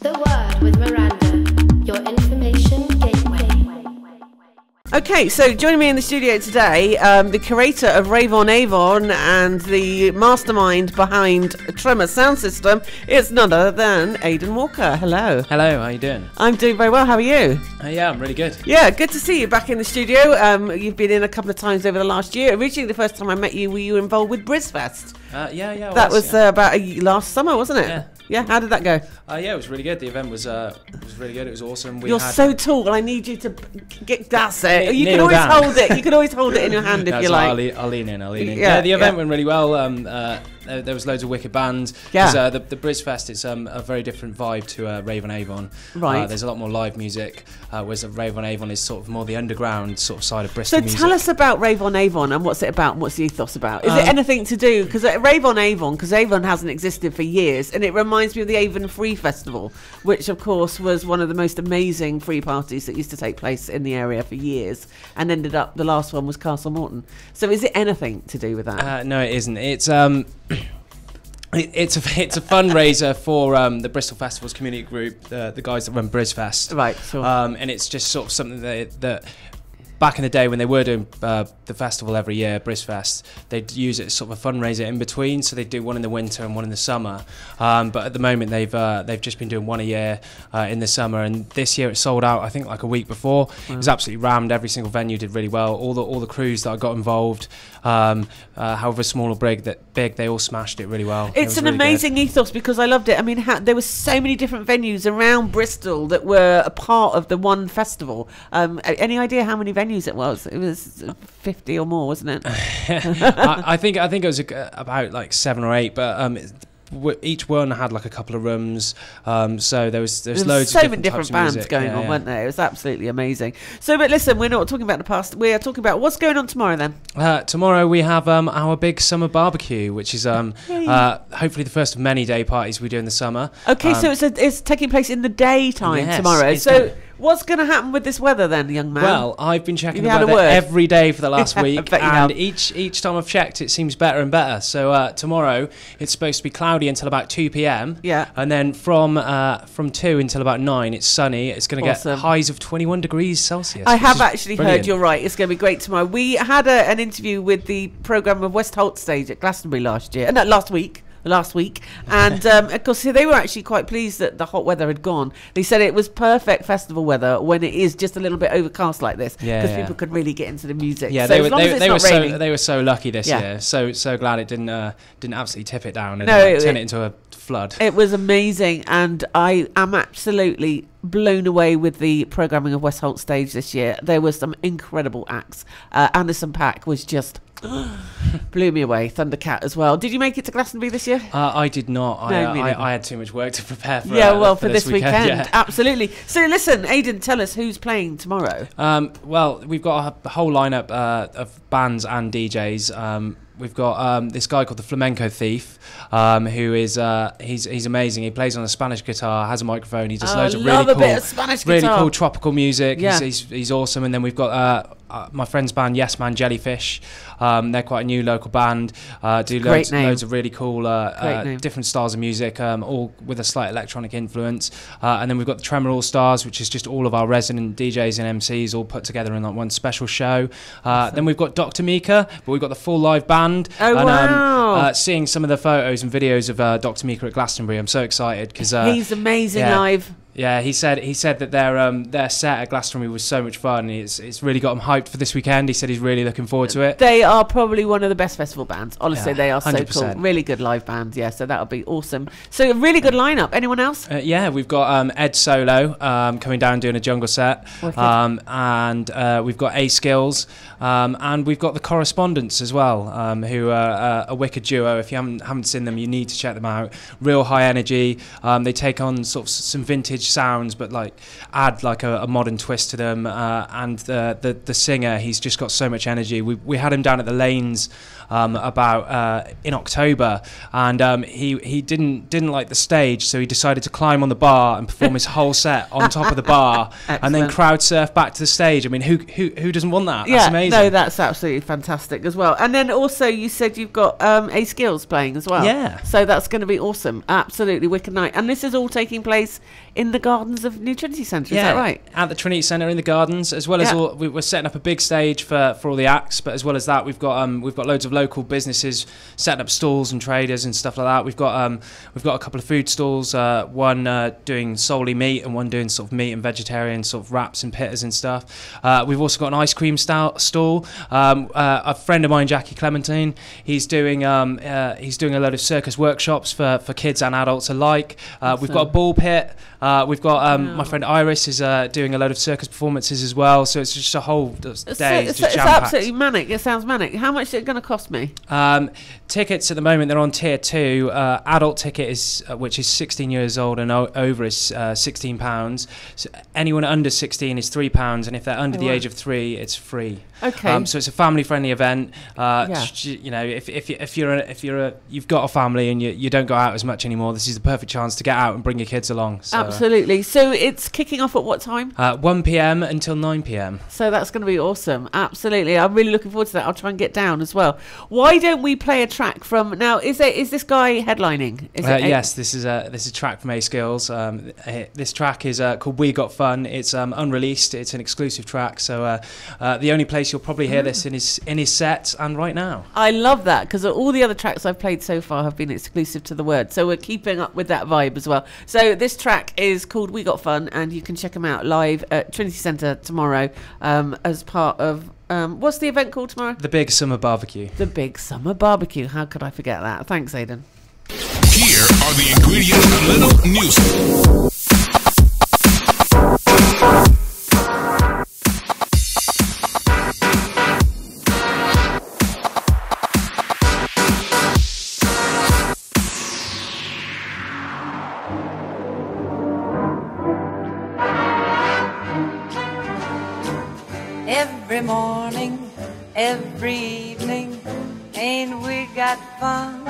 The Word with Miranda, your information gateway. Okay, so joining me in the studio today, the curator of Rave on Avon and the mastermind behind Tremor Soundsystem is none other than Aidan Walker. Hello. Hello, how you doing? I'm doing very well. How are you? Yeah, I'm really good. Yeah, good to see you back in the studio. You've been in a couple of times over the last year. Originally, the first time I met you, were you involved with Brizfest? Yeah. That was about last summer, wasn't it? Yeah. Yeah, how did that go? Yeah, it was really good. The event was really good. It was awesome. You're so tall. I need you to get. That's it. You can kneel always down. hold it. You can always hold it in your hand if you like. I'll lean in. Yeah, the event went really well. There was loads of wicked bands. Yeah. The Brizfest, it's a very different vibe to Rave on Avon. Right. There's a lot more live music, whereas Rave on Avon is sort of more the underground sort of side of Bristol music. So tell us about Rave on Avon and what's it about and what's the ethos about? Is it anything to do, because Rave on Avon, because Avon hasn't existed for years, and it reminds me of the Avon Free Festival, which of course was one of the most amazing free parties that used to take place in the area for years, and ended up, the last one was Castle Morton. So is it anything to do with that? No, it isn't. It's It's a fundraiser for the Bristol Festivals community group, the guys that run Brizfest. Right, sure. And it's just sort of something that back in the day when they were doing the festival every year, Brizfest, they'd use it as sort of a fundraiser in between. So they'd do one in the winter and one in the summer. But at the moment they've just been doing one a year in the summer. And this year it sold out, I think, like a week before. Wow. It was absolutely rammed. Every single venue did really well. All the crews that I got involved, however small or big, they all smashed it really well. It's an really amazing ethos, because I loved it. I mean, there were so many different venues around Bristol that were a part of the one festival. Any idea how many venues it was? It was 50 or more, wasn't it? I think it was about like 7 or 8, but each one had like a couple of rooms, so there was loads so of many different bands going on, weren't there? It was absolutely amazing. So, but listen, we're not talking about the past. We are talking about what's going on tomorrow then. Tomorrow we have our big summer barbecue, which is hopefully the first of many day parties we do in the summer. Okay, so it's taking place in the daytime tomorrow. So what's going to happen with this weather then, young man? Well, I've been checking the weather every day for the last week, and each time I've checked, it seems better and better. So tomorrow it's supposed to be cloudy until about 2 p.m. Yeah, and then from 2 until about 9, it's sunny. It's going to get highs of 21 degrees Celsius. I have actually heard you're right. It's going to be great tomorrow. We had an interview with the programme of West Holt Stage at Glastonbury last week, and of course they were actually quite pleased that the hot weather had gone. They said it was perfect festival weather when it is just a little bit overcast like this, because people could really get into the music. Yeah, so they were so lucky this year. So glad it didn't absolutely tip it down and turn it into a flood. It was amazing, and I am absolutely blown away with the programming of West Holt Stage this year. There were some incredible acts. Anderson .Paak was just blew me away. Thundercat as well. Did you make it to Glastonbury this year? I did not. I had too much work to prepare for. For this weekend. Yeah. Absolutely. So listen, Aidan, tell us who's playing tomorrow. Well, we've got a whole lineup of bands and DJs. We've got this guy called the Flamenco Thief, who is he's amazing. He plays on a Spanish guitar, has a microphone. He does loads of really cool tropical music. Yeah. He's awesome. And then we've got my friend's band, Yes Man Jellyfish. They're quite a new local band. Do loads of really cool different styles of music, all with a slight electronic influence. And then we've got the Tremor All Stars, which is just all of our resident DJs and MCs all put together in like one special show. Then we've got Dr. Mika, but we've got the full live band. Wow! Seeing some of the photos and videos of Dr. Mika at Glastonbury, I'm so excited because he's amazing live. Yeah, he said that their set at Glastonbury was so much fun. It's really got him hyped for this weekend. He said he's really looking forward to it. They are probably one of the best festival bands. Honestly, they are 100%. So cool. Really good live band. Yeah, so that'll be awesome. So a really good lineup. Anyone else? Yeah, we've got Ed Solo coming down doing a jungle set, and we've got A Skills, and we've got the Correspondents as well, who are a wicked duo. If you haven't seen them, you need to check them out. Real high energy. They take on sort of some vintage sounds, but like add like a modern twist to them. And the singer, he's just got so much energy. We had him down at the Lanes about in October, and he didn't like the stage, so he decided to climb on the bar and perform his whole set on top of the bar, and then crowd surf back to the stage. I mean, who doesn't want that? That's amazing. No, that's absolutely fantastic as well. And then also you said you've got A Skills playing as well. Yeah. So that's going to be awesome. Absolutely wicked night. And this is all taking place in the gardens of New Trinity Centre, is that right? At the Trinity Centre in the gardens, as well as we're setting up a big stage for all the acts, but as well as that, we've got loads of local businesses setting up stalls and traders and stuff like that. We've got a couple of food stalls, one doing solely meat and one doing sort of meat and vegetarian sort of wraps and pitters and stuff. We've also got an ice cream stall. A friend of mine, Jackie Clementine, he's doing a load of circus workshops for kids and adults alike. We've got a ball pit. We've got my friend Iris is doing a load of circus performances as well. So it's just a whole day. It's absolutely manic. It sounds manic. How much is it going to cost me? Tickets at the moment, they're on tier 2. Adult ticket is which is 16 years old and over is £16. So anyone under 16 is £3, and if they're under the age of 3, it's free. Okay. So it's a family-friendly event. You know, if you've got a family and you don't go out as much anymore, this is the perfect chance to get out and bring your kids along. So, absolutely. So it's kicking off at what time? 1 p.m. until 9 p.m. So that's going to be awesome. Absolutely. I'm really looking forward to that. I'll try and get down as well. Why don't we play a track from now? Is this guy headlining? Yes, this is a track from A Skills. This track is called We Got Fun. It's unreleased. It's an exclusive track. So the only place you'll probably hear this in his set and right now. I love that, because all the other tracks I've played so far have been exclusive to the word. So we're keeping up with that vibe as well. So this track is called We Got Fun, and you can check them out live at Trinity Centre tomorrow as part of what's the event called tomorrow? The Big Summer Barbecue. The Big Summer Barbecue. How could I forget that? Thanks, Aidan. Here are the ingredients of little music. Every morning, every evening, ain't we got fun?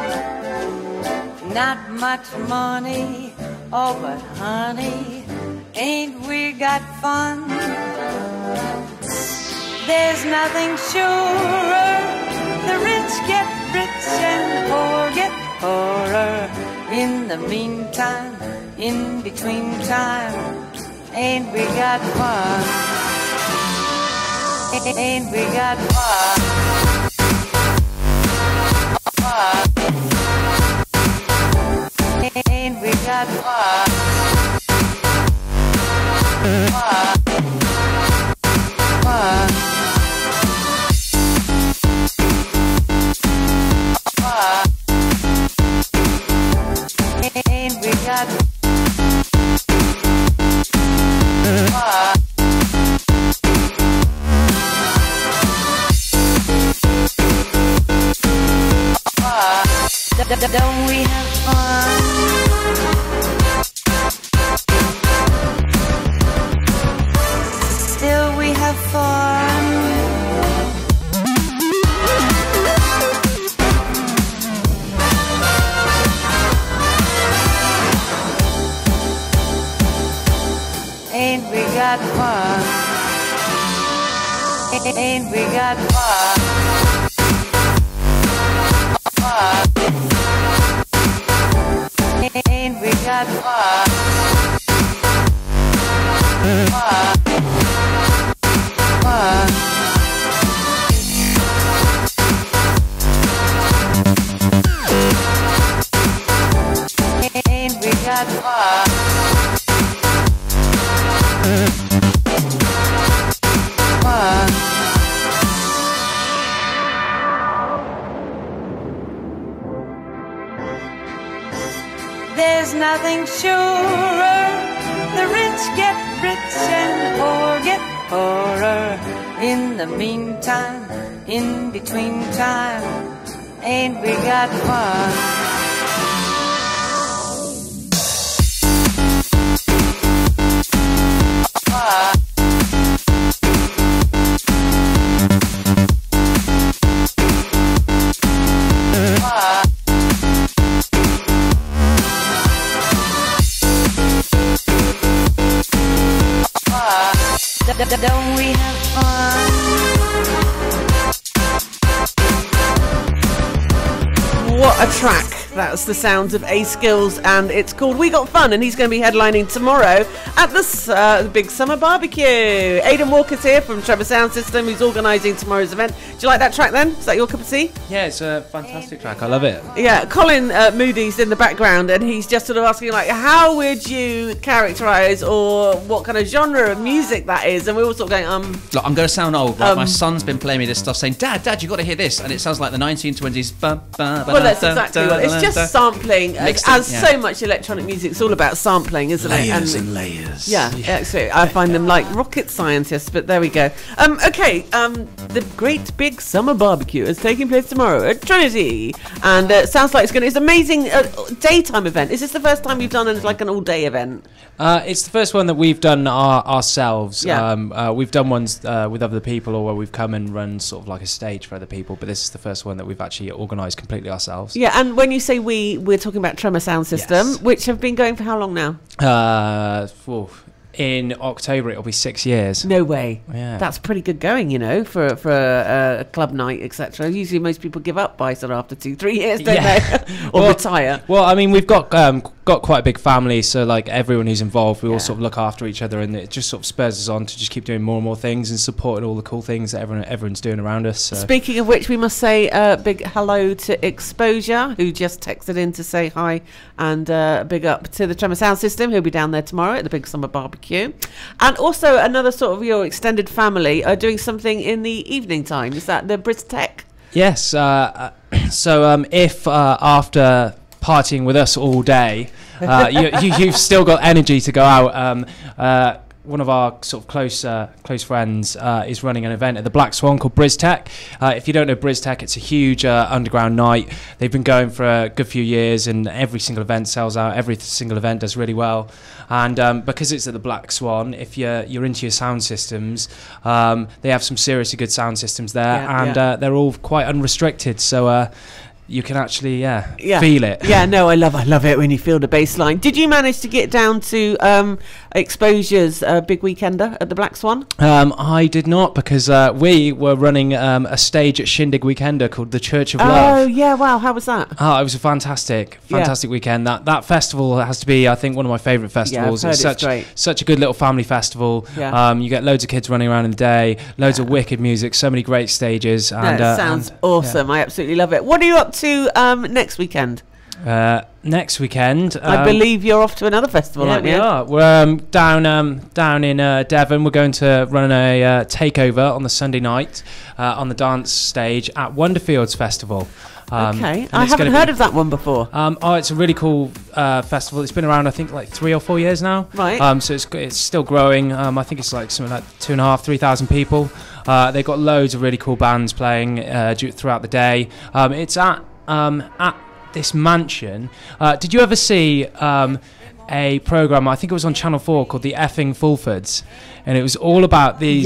Not much money, oh but honey, ain't we got fun? There's nothing surer, the rich get rich and poor get poorer. In the meantime, in between time, ain't we got fun? Ain't we got fun? Ain't we got fun? Ain't we got fun? Don't we have fun? Still we have fun. Ain't we got fun? Ain't we got fun? Ain't we got fun? Ain't we got fun? There's nothing surer, the rich get rich and poor get poorer. In the meantime, in between time, ain't we got fun? Don't we have fun? What a track. That's the sounds of A Skills, and it's called We Got Fun, and he's going to be headlining tomorrow at the Big Summer Barbecue. Aidan Walker's here from Tremor Soundsystem, who's organising tomorrow's event. Do you like that track then? Is that your cup of tea? Yeah, it's a fantastic track. I love it. Yeah, Colin Moody's in the background, and he's just sort of asking, like, how would you characterise or what kind of genre of music that is? And we're all sort of going, Look, I'm going to sound old. Like my son's been playing me this stuff, saying, Dad, you got to hear this. And it sounds like the 1920s. Well, that's exactly what it's just sampling, as so much electronic music. It's all about sampling, isn't it? And layers. Yeah, absolutely. I find them like rocket scientists, but there we go. Okay, the Great Big Summer Barbecue is taking place tomorrow at Trinity, and it sounds like it's an amazing daytime event. Is this the first time you've done like an all-day event? It's the first one that we've done ourselves. Yeah. We've done ones with other people, or where we've come and run sort of like a stage for other people, but this is the first one that we've actually organised completely ourselves. Yeah, and when you say we're talking about Tremor Soundsystem, which have been going for how long now? In October it'll be 6 years. No way. Yeah. That's pretty good going, you know, for a club night, etc. Usually most people give up by sort of after 2-3 years, don't they? Or retire. Well, I mean, we've got quite a big family, so like everyone who's involved, we all sort of look after each other, and it just sort of spurs us on to just keep doing more and more things and supporting all the cool things that everyone's doing around us. So. Speaking of which, we must say a big hello to Exposure, who just texted in to say hi, and big up to the Tremor Sound System, who'll be down there tomorrow at the Big Summer Barbecue. And also another sort of your extended family are doing something in the evening time. Is that the BrizTech? Yes. So if after partying with us all day, you've still got energy to go out. One of our sort of close friends is running an event at the Black Swan called BrizTech. If you don't know BrizTech, it's a huge underground night. They've been going for a good few years, and every single event sells out. Every single event does really well. And because it's at the Black Swan, if you're into your sound systems, they have some seriously good sound systems there, they're all quite unrestricted. So you can actually feel it. Yeah, no, I love it when you feel the bass line. Did you manage to get down to Exposure's big weekender at the Black Swan? I did not, because we were running a stage at Shindig Weekender called the Church of Love. Oh yeah, wow, how was that? Oh, it was a fantastic weekend. That festival has to be, I think, one of my favourite festivals. Yeah, I've heard it's great. Such a good little family festival. Yeah. You get loads of kids running around in the day, loads of wicked music, so many great stages. And it sounds awesome. I absolutely love it. What are you up to next weekend? Next weekend, I believe you're off to another festival, aren't you? Yeah, we are. We're down in Devon. We're going to run a takeover on the Sunday night on the dance stage at Wonderfields Festival. Okay, I haven't heard of that one before. It's a really cool festival. It's been around, I think, like 3 or 4 years now. Right. So it's still growing. I think it's like something like 2,500-3,000 people. They've got loads of really cool bands playing throughout the day. It's at this mansion. Did you ever see a program? I think it was on Channel 4 called The Effing Fulfords, and it was all about these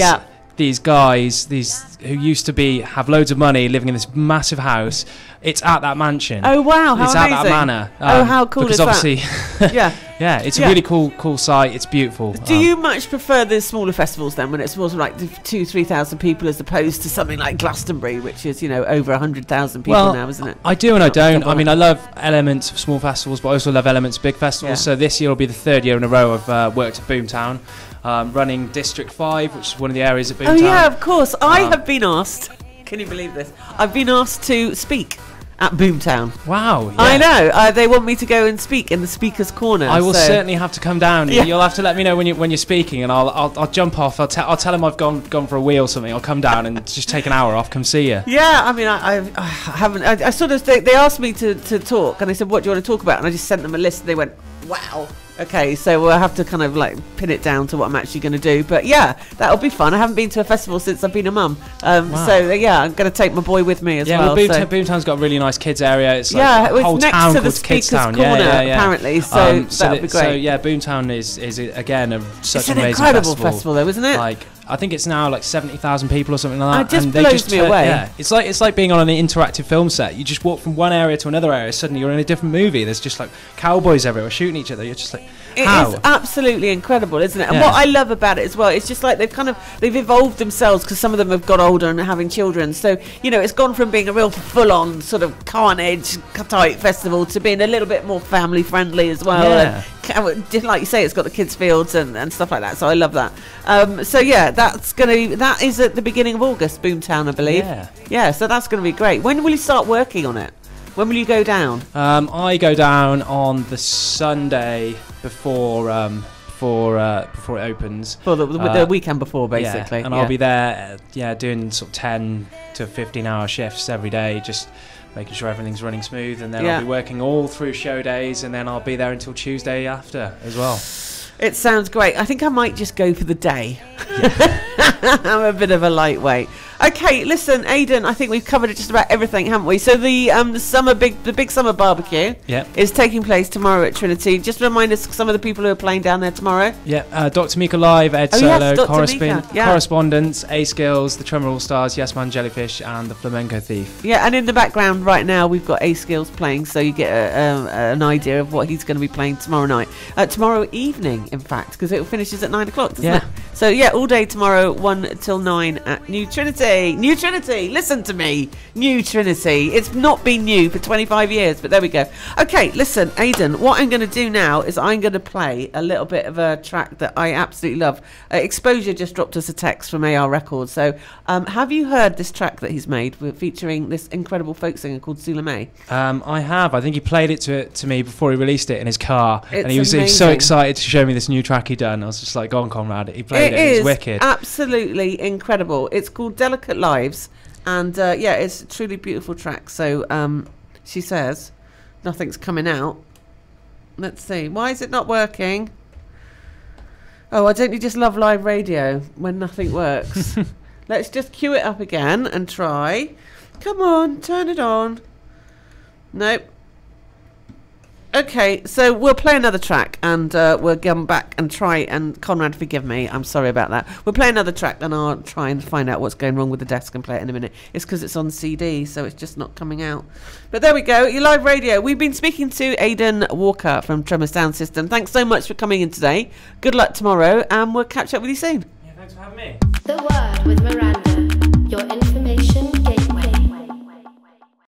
guys, who used to have loads of money, living in this massive house. It's at that mansion. Oh wow, how it's amazing. at that manor. How cool is that? Because obviously, it's a really cool site. It's beautiful. Do you much prefer the smaller festivals then, when it's more like 2,000-3,000 people, as opposed to something like Glastonbury, which is over 100,000 people now, isn't it? I do and I don't. I mean, I love elements of small festivals, but I also love elements of big festivals. So this year will be the 3rd year in a row I've worked at Boomtown. Running District 5, which is one of the areas of Boomtown. Oh yeah, of course. I have been asked, can you believe this? I've been asked to speak at Boomtown. Wow. Yeah. I know. They want me to go and speak in the speaker's corner. I will certainly have to come down. Yeah. You'll have to let me know when you're speaking, and I'll jump off. I'll tell him I've gone for a wee or something. I'll come down and just take an hour off, come see you. Yeah, I mean, I haven't. I sort of, they asked me to talk, and I said, what do you want to talk about? And I just sent them a list, and they went, wow. Okay, so we'll have to kind of like pin it down to what I'm actually going to do. But yeah, that'll be fun. I haven't been to a festival since I've been a mum. Wow. So yeah, I'm going to take my boy with me as well. Yeah, Boomtown's got a really nice kids area. It's like it was whole next town to the called Speaker's Kidstown. Corner, apparently. So that'll be great. So yeah, Boomtown is again such an amazing incredible festival, though, isn't it? Like, I think it's now like 70,000 people or something like that. It just blows me away. Yeah, it's like being on an interactive film set. You just walk from one area to another area. Suddenly you're in a different movie. There's just like cowboys everywhere shooting each other. You're just like, It How? is absolutely incredible, isn't it? And Yeah. what I love about it as well, it's just like they've evolved themselves, because some of them have got older and are having children. So, you know, it's gone from being a real full-on sort of carnage type festival to being a little bit more family friendly as well. Yeah. And just like you say, it's got the kids' fields and stuff like that. So I love that. So yeah, that is at the beginning of August, Boomtown, I believe. Yeah. So that's going to be great. When will you start working on it? When will you go down? I go down on the Sunday before it opens. For the weekend before, basically. Yeah, and I'll be there, doing sort of 10 to 15-hour shifts every day, just making sure everything's running smooth, and then I'll be working all through show days, and then I'll be there until Tuesday after as well. It sounds great. I think I might just go for the day. I'm a bit of a lightweight. Okay, listen, Aidan, I think we've covered just about everything, haven't we? So the big summer barbecue is taking place tomorrow at Trinity. Just remind us some of the people who are playing down there tomorrow. Yeah, Dr. Mika Live, Ed Solo, Mika. Correspondence, A Skills, the Tremor All Stars, Yes Man Jellyfish, and the Flamenco Thief. Yeah, and in the background right now we've got A Skills playing, so you get an idea of what he's going to be playing tomorrow night. Tomorrow evening, in fact, because it finishes at 9 o'clock, doesn't it? So yeah, all day tomorrow, 1 till 9 at New Trinity. New Trinity, listen to me. New Trinity. It's not been new for 25 years, but there we go. Okay, listen, Aidan, what I'm going to do now is I'm going to play a little bit of a track that I absolutely love. Exposure just dropped us a text from AR Records. So have you heard this track that he's made featuring this incredible folk singer called Sula May? I have. I think he played it to me before he released it in his car. It's and he was so excited to show me this new track he'd done. I was just like, go on, Conrad. He played it. It was wicked. Absolutely incredible. It's called Delicate Lives. And it's a truly beautiful track. So she says nothing's coming out. Let's see. Why is it not working? Oh, I don't you just love live radio when nothing works? Let's just cue it up again and try. Come on, turn it on. Nope. Okay, so we'll play another track and we'll come back and try, and Conrad, forgive me, I'm sorry about that. We'll play another track and I'll try and find out what's going wrong with the desk and play it in a minute. It's because it's on CD, so it's just not coming out. But there we go, your live radio. We've been speaking to Aidan Walker from Tremor Soundsystem. Thanks so much for coming in today. Good luck tomorrow, and we'll catch up with you soon. Yeah, thanks for having me. The Word with Miranda.